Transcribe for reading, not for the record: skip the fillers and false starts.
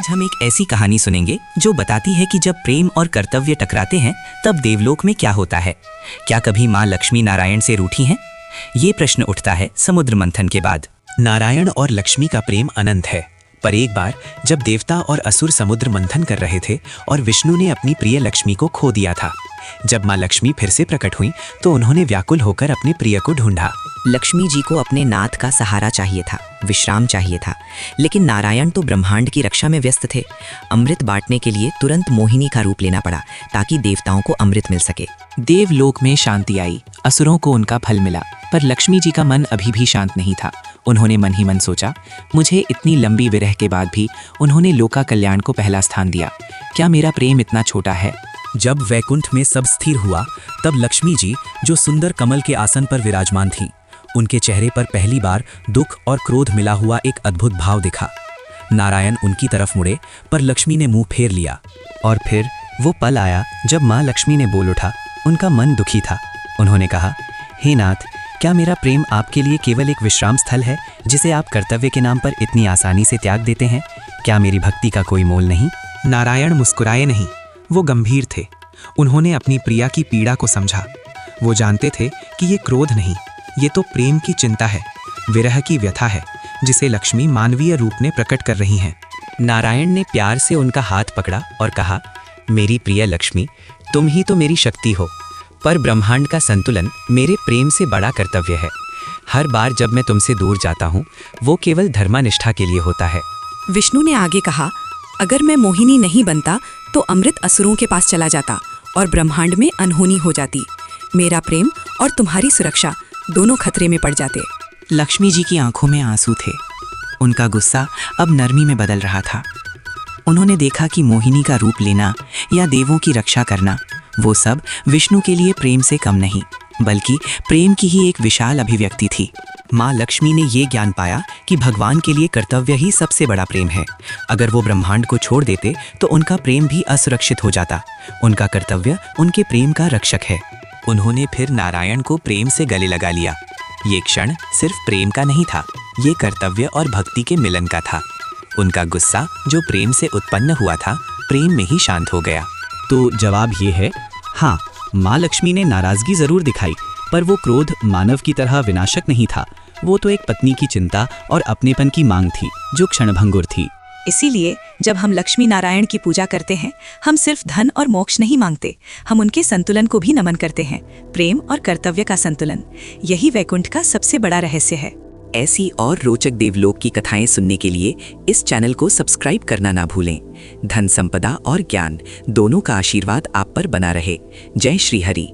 आज हम एक ऐसी कहानी सुनेंगे जो बताती है कि जब प्रेम और कर्तव्य टकराते हैं तब देवलोक में क्या होता है। क्या कभी माँ लक्ष्मी नारायण से रूठी हैं? ये प्रश्न उठता है समुद्र मंथन के बाद। नारायण और लक्ष्मी का प्रेम अनंत है, पर एक बार जब देवता और असुर समुद्र मंथन कर रहे थे और विष्णु ने अपनी प्रिय लक्ष्मी को खो दिया था। जब माँ लक्ष्मी फिर से प्रकट हुई तो उन्होंने व्याकुल होकर अपने प्रिय को ढूंढा। लक्ष्मी जी को अपने नाथ का सहारा चाहिए था, विश्राम चाहिए था, लेकिन नारायण तो ब्रह्मांड की रक्षा में व्यस्त थे। अमृत बांटने के लिए तुरंत मोहिनी का रूप लेना पड़ा ताकि देवताओं को अमृत मिल सके। देवलोक में शांति आई, असुरों को उनका फल मिला, पर लक्ष्मी जी का मन अभी भी शांत नहीं था। उन्होंने मन ही मन सोचा, मुझे इतनी लंबी विरह के बाद भी उन्होंने लोका कल्याण को पहला स्थान दिया। क्या मेरा प्रेम इतना छोटा है? जब वैकुंठ में सब स्थिर हुआ तब लक्ष्मी जी, जो सुंदर कमल के आसन पर विराजमान थीं, उनके चेहरे पर पहली बार दुख और क्रोध मिला हुआ एक अद्भुत भाव दिखा। नारायण उनकी तरफ मुड़े पर लक्ष्मी ने मुंह फेर लिया। और फिर वो पल आया जब माँ लक्ष्मी ने बोल उठा। उनका मन दुखी था। उन्होंने कहा, हे नाथ, क्या मेरा प्रेम आपके लिए केवल एक विश्राम स्थल है जिसे आप कर्तव्य के नाम पर इतनी आसानी से त्याग देते हैं? क्या मेरी भक्ति का कोई मोल नहीं? नारायण मुस्कुराए नहीं, वो गंभीर थे। उन्होंने अपनी प्रिया की पीड़ा को समझा। वो जानते थे कि ये क्रोध नहीं, ये तो प्रेम की चिंता है, विरह की व्यथा है, जिसे लक्ष्मी मानवीय रूप में प्रकट कर रही हैं। नारायण ने प्यार से उनका हाथ पकड़ा और कहा, मेरी प्रिय लक्ष्मी, तुम ही तो मेरी शक्ति हो, पर ब्रह्मांड का संतुलन मेरे प्रेम से बड़ा कर्तव्य है। हर बार जब मैं तुमसे दूर जाता हूँ वो केवल धर्मनिष्ठा के लिए होता है। विष्णु ने आगे कहा, अगर मैं मोहिनी नहीं बनता तो अमृत असुरों के पास चला जाता और ब्रह्मांड में अनहोनी हो जाती। मेरा प्रेम और तुम्हारी सुरक्षा दोनों खतरे में पड़ जाते। लक्ष्मी जी की आंखों में आंसू थे। उनका गुस्सा अब नरमी में बदल रहा था। उन्होंने देखा कि मोहिनी का रूप लेना या देवों की रक्षा करना, वो सब विष्णु के लिए प्रेम से कम नहीं, बल्कि प्रेम की ही एक विशाल अभिव्यक्ति थी। माँ लक्ष्मी ने ये ज्ञान पाया कि भगवान के लिए कर्तव्य ही सबसे बड़ा प्रेम है। अगर वो ब्रह्मांड को छोड़ देते तो उनका प्रेम भी असुरक्षित हो जाता। उनका कर्तव्य उनके प्रेम का रक्षक है। उन्होंने फिर नारायण को प्रेम से गले लगा लिया। ये क्षण सिर्फ प्रेम का नहीं था, ये कर्तव्य और भक्ति के मिलन का था। उनका गुस्सा जो प्रेम से उत्पन्न हुआ था, प्रेम में ही शांत हो गया। तो जवाब ये है, हाँ, माँ लक्ष्मी ने नाराजगी जरूर दिखाई, पर वो क्रोध मानव की तरह विनाशक नहीं था। वो तो एक पत्नी की चिंता और अपनेपन की मांग थी जो क्षणभंगुर थी। इसीलिए जब हम लक्ष्मी नारायण की पूजा करते हैं, हम सिर्फ धन और मोक्ष नहीं मांगते, हम उनके संतुलन को भी नमन करते हैं। प्रेम और कर्तव्य का संतुलन, यही वैकुंठ का सबसे बड़ा रहस्य है। ऐसी और रोचक देवलोक की कथाएं सुनने के लिए इस चैनल को सब्सक्राइब करना ना भूलें। धन संपदा और ज्ञान दोनों का आशीर्वाद आप पर बना रहे। जय श्री हरि।